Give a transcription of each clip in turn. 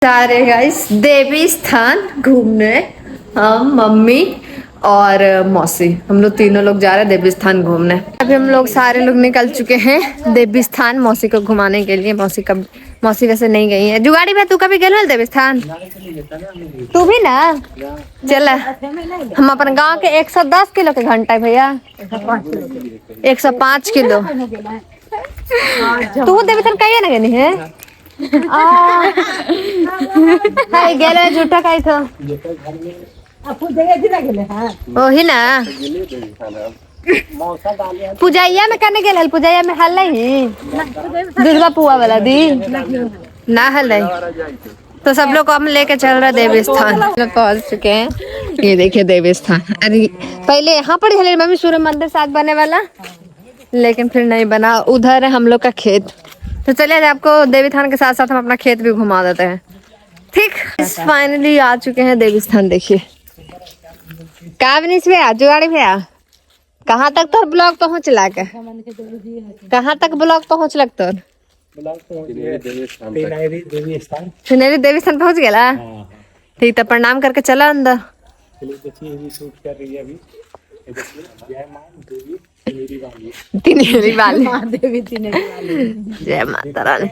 जा रहे गाइस देवी स्थान घूमने। हम मम्मी और मौसी हम लोग तीनों लोग जा रहे हैं देवी स्थान घूमने। अभी हम लोग सारे लोग निकल चुके हैं देवी स्थान मौसी को घुमाने के लिए। मौसी वैसे नहीं गई है। जुगाड़ी में तू कभी गए देवी स्थान? तू भी ना चल। हम अपन गांव के 110 किलो के घंटा है भैया, 105 किलो। तू देवी स्थान कहिए ना गई है? हाय गेले झूठा काई था ओही ना पूजाइया में करने गेल। पूजाइया में हल नहीं दुर्गा पुआ वाला दी ना हल नहीं। तो सब लोग को हम लेके चल रहे देवी स्थान। लोग पहुंच चुके हैं। ये देखिए देवी स्थान। अरे पहले यहाँ पर हले मम्मी सूर्य मंदिर साथ बने वाला, लेकिन फिर नहीं बना। उधर है हम लोग का खेत। तो चलिए आपको देवी स्थान के साथ साथ हम अपना खेत भी घुमा देते हैं। ठीक, फाइनली आ चुके हैं देवी स्थान। देखिए कावनीस भैया, जुगाड़ी भैया, कहाँ तक तोर ब्लॉग पहुँच लाग? कहाँ तक ब्लॉग पहुँच लग तोर? सुनेरी देवी स्थान पहुँच गया। ठीक, तो प्रणाम करके चला अंदर। तिनेरी वाली जय माता रानी।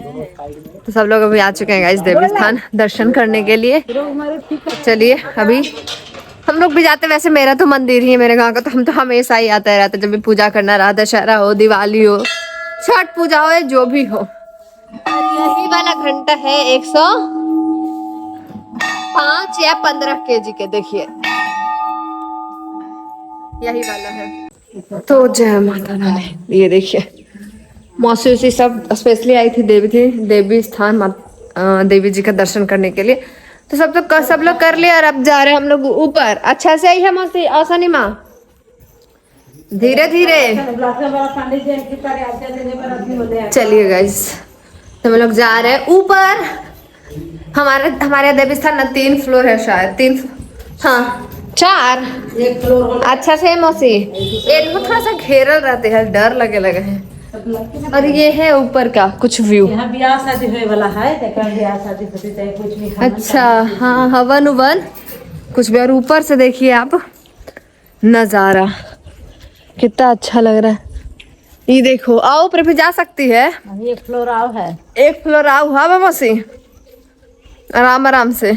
तो सब लोग अभी आ चुके हैं गाइस देवी स्थान दर्शन करने के लिए। चलिए अभी हम लोग भी जाते। वैसे मेरा तो मंदिर ही है मेरे गांव का, तो हम तो हमेशा ही आते रहते जब भी पूजा करना रहा। दशहरा हो, दिवाली हो, छठ पूजा हो, जो भी हो। यही वाला घंटा है 105 या 15 केजी के। देखिए यही वाला है। तो जय माता रानी। ये देखिए मौसी उसी सब स्पेशली आई थी देवी स्थान देवी जी का दर्शन करने के लिए। तो सब लोग कर लिया और अब जा रहे हैं हम लोग ऊपर। अच्छा से ही है मौसी आसानी माँ, धीरे धीरे चलिए गाइस। तो हम लोग जा रहे हैं ऊपर। हमारे देवी स्थान ना 3 फ्लोर है शायद, 3 हाँ 4 1 फ्लोर। अच्छा से मौसी एक को थोड़ा सा घेरल रहते हैं, डर लगे हैं। और ये है ऊपर का कुछ व्यू। यहाँ ब्याह शादी होने वाला है, ब्याह शादी होती है कुछ भी। अच्छा हाँ, हवन उवन कुछ भी। और ऊपर से देखिए आप नजारा कितना अच्छा लग रहा है। ये देखो आओ ऊपर भी जा सकती है। 1 फ्लोर आओ है, 1 फ्लोर आओ। हाँ मौसी आराम आराम से।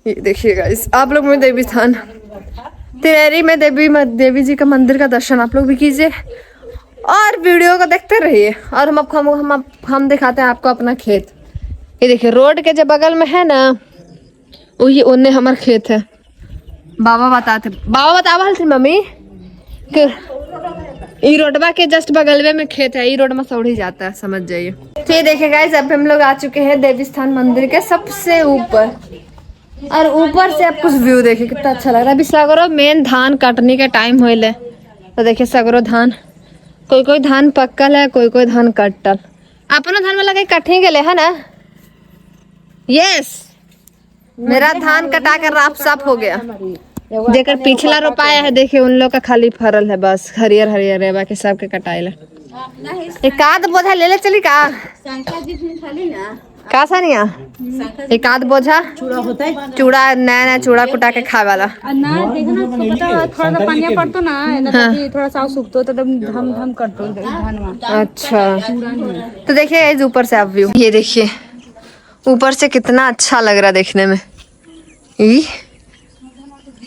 ये देखिए गाइस आप लोग में देवी स्थान तिनेरी में देवी जी का मंदिर का दर्शन आप लोग भी कीजिए और वीडियो को देखते रहिए। और हम दिखाते हैं आपको अपना खेत। ये देखिए रोड के जो बगल में है ना, वही उन्ने हमारा खेत है। बाबा बतावा थी मम्मी कि ई रोडवा के जस्ट बगल में खेत है। ई रोड में सौड़ ही जाता है, समझ जाइए। तो देखिए गाइस अब हम लोग आ चुके हैं देवी स्थान मंदिर के सबसे ऊपर। और ऊपर से आप कुछ व्यू देखिए कितना अच्छा लग रहा है। अभी सगरो मेन धान काटने का टाइम होइले। तो देखिए सगरो धान, कोई धान पक्कल है, कोई धान कटल। अपना धान वाला कहीं कटे गए है ना। यस, मेरा धान कटा कर राफ साफ हो गया। जेकर पिछला रोपाया है देखिए उन लोग का खाली फरल है, बस हरियर हरियर है, बाकी सबके कटाइल। एक आध बोझा ले ले चली का सानिया? एक आध बोझा चूड़ा होता है, चूड़ा नया चूड़ा कुटा के खाए वाला। थोड़ा पानी पड़तो ना, थोड़ा सा सूखतो तो धम धम करतो धान। अच्छा तो देखिए ऊपर से आप व्यू ये देखिए, ऊपर से कितना अच्छा लग रहा है देखने में।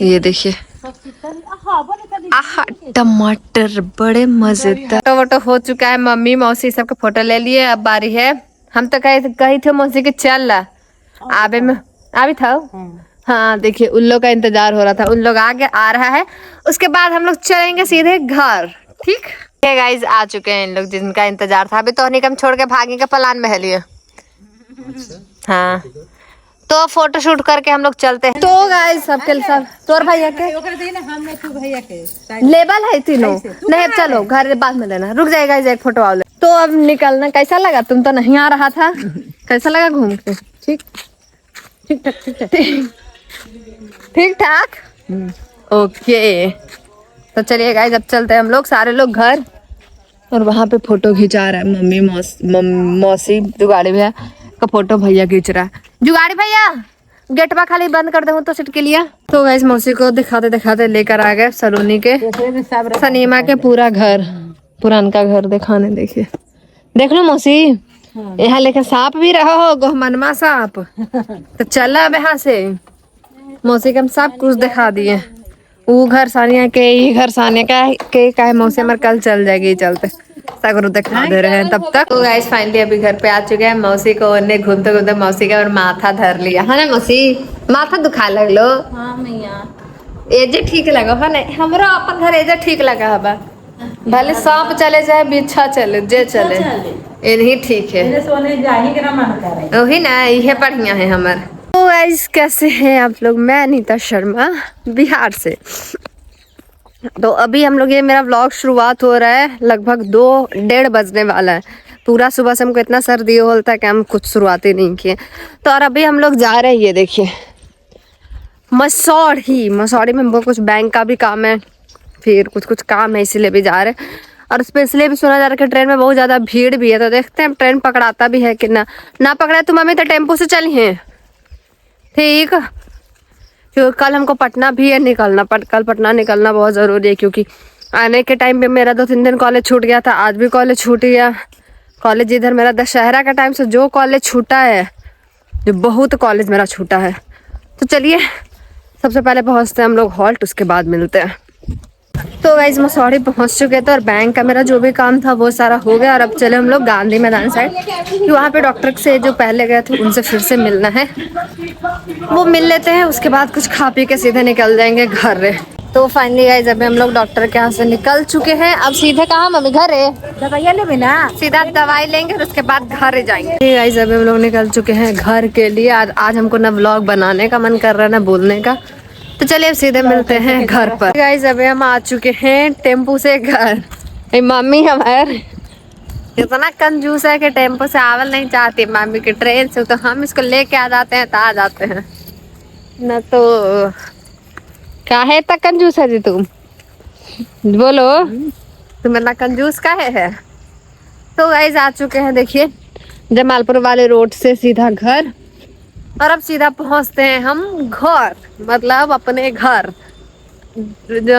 ये देखिए आहा टमाटर बड़े मजेदार। फोटो हो चुका है, मम्मी मौसी सबका फोटो ले लिए। अब बारी है, हम तो कही थे मौसी के चल ला आबे में अभी था। हाँ देखिए उन लोग का इंतजार हो रहा था, उन लोग आगे आ रहा है। उसके बाद हम लोग चलेंगे सीधे घर। ठीक है गाइज आ चुके हैं इन लोग जिनका इंतजार था। अभी तो निकम छोड़ के भागने का प्लान में है लिए। हाँ तो फोटो शूट करके हम लोग चलते हैं। तो गाइस सबके सब तोर भैया के लेबल है तीनों नहीं। अब चलो घर बाद में लेना, रुक जाएगा एक फोटो वाले। तो अब निकलना कैसा लगा? तुम तो नहीं आ रहा था, कैसा लगा घूम के? ठीक ठीक ठाक ओके। तो चलिए गाइस अब चलते हैं हम लोग सारे लोग घर। और वहाँ पे फोटो खिंचा रहा है मम्मी मौसी जुगाड़ी भैया। का फोटो भैया खींच रहा है। जुगाड़ी भैया गेटवा खाली बंद कर दे तो सिट के लिए। तो गाइस मौसी को दिखाते दिखाते लेकर आ गए सलोनी के सनीमा के पूरा घर, पुरानका घर दिखाने। देखिए देख लो मौसी, यहाँ लेकर सांप भी रहा हो गोहमनमा सांप। तो चला अब यहाँ से मौसी के हम सब कुछ दिखा दिए। वो घर सानिया के, ये घर सानिया का है। मौसी हमारे कल चल जाएगी चलते सगरू दिखा दे रहे हैं तब तक। तो गाइस फाइनली अभी घर पे आ चुके हैं। मौसी को ने घूमते घूमते मौसी का और माथा धर लिया है ना मौसी, माथा दुखा लगलो। हाँ मैया एजे ठीक लगा है ना, हमरा अपन घर एजे ठीक लगा है। भले सांप चले चाहे बिच्छा चले जे चले इन्हीं ठीक है। सोने जाही के ना मन करे वही ना, ये बढ़िया है हमारे। तो गाइस कैसे हैं आप लोग, मैं अनीता शर्मा बिहार से। तो अभी हम लोग, ये मेरा व्लॉग शुरुआत हो रहा है, लगभग 2-1:30 बजने वाला है। पूरा सुबह से हमको इतना सर्दी होता है कि हम कुछ शुरुआत ही नहीं किए। तो और अभी हम लोग जा रहे हैं, ये देखिए मसौड़ी में हमको कुछ बैंक का भी काम है, फिर कुछ काम है, इसीलिए भी जा रहे हैं। और स्पेशली भी सुना जा रहा है कि ट्रेन में बहुत ज़्यादा भीड़ भी है। तो देखते हैं ट्रेन पकड़ाता भी है कि ना पकड़ा तो मम्मी तो टेम्पो से चली हैं ठीक। क्योंकि कल हमको पटना भी है निकलना, कल पटना निकलना बहुत ज़रूरी है। क्योंकि आने के टाइम पे मेरा 2-3 दिन कॉलेज छूट गया था, आज भी कॉलेज छूट गया। कॉलेज इधर मेरा दशहरा का टाइम से जो कॉलेज छूटा है, जो बहुत कॉलेज मेरा छूटा है। तो चलिए सबसे पहले पहुँचते हैं हम लोग हॉल्ट, उसके बाद मिलते हैं। तो गाइस मसौड़ी पहुंच चुके थे और बैंक का मेरा जो भी काम था वो सारा हो गया। और अब चले हम लोग गांधी मैदान साइड, कि वहाँ पे डॉक्टर से जो पहले गए थे उनसे फिर से मिलना है, वो मिल लेते हैं। उसके बाद कुछ खा पी के सीधे निकल जाएंगे घर। तो फाइनली गाइस अभी हम लोग डॉक्टर के यहाँ से निकल चुके हैं। अब सीधे कहाँ मम्मी, घर है दवाइयाँ लेबे ना, सीधा दवाई लेंगे और उसके बाद घर जाएंगे। गाइस अभी हम लोग निकल चुके हैं घर के लिए। आज हमको ना व्लॉग बनाने का मन कर रहा है ना बोलने का। तो चलिए अब सीधे मिलते हैं घर पर। गाइस अभी हम आ चुके हैं टेम्पो से घर। मम्मी हमारे इतना कंजूस है कि टेम्पो से आवल नहीं चाहती मम्मी की, ट्रेन से। तो हम इसको लेके आ जाते हैं तो आ जाते हैं न। तो क्या है इतना कंजूस है जी तुम, बोलो तुम इतना कंजूस काहे है। तो गाइस आ चुके हैं, देखिए जमालपुर वाले रोड से सीधा घर। और अब सीधा पहुंचते हैं हम घर, मतलब अपने घर।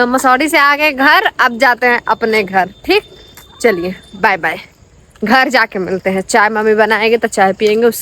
मसौड़ी से आगे घर, अब जाते हैं अपने घर। ठीक चलिए बाय बाय, घर जाके मिलते हैं। चाय मम्मी बनाएंगे तो चाय पियेंगे उसके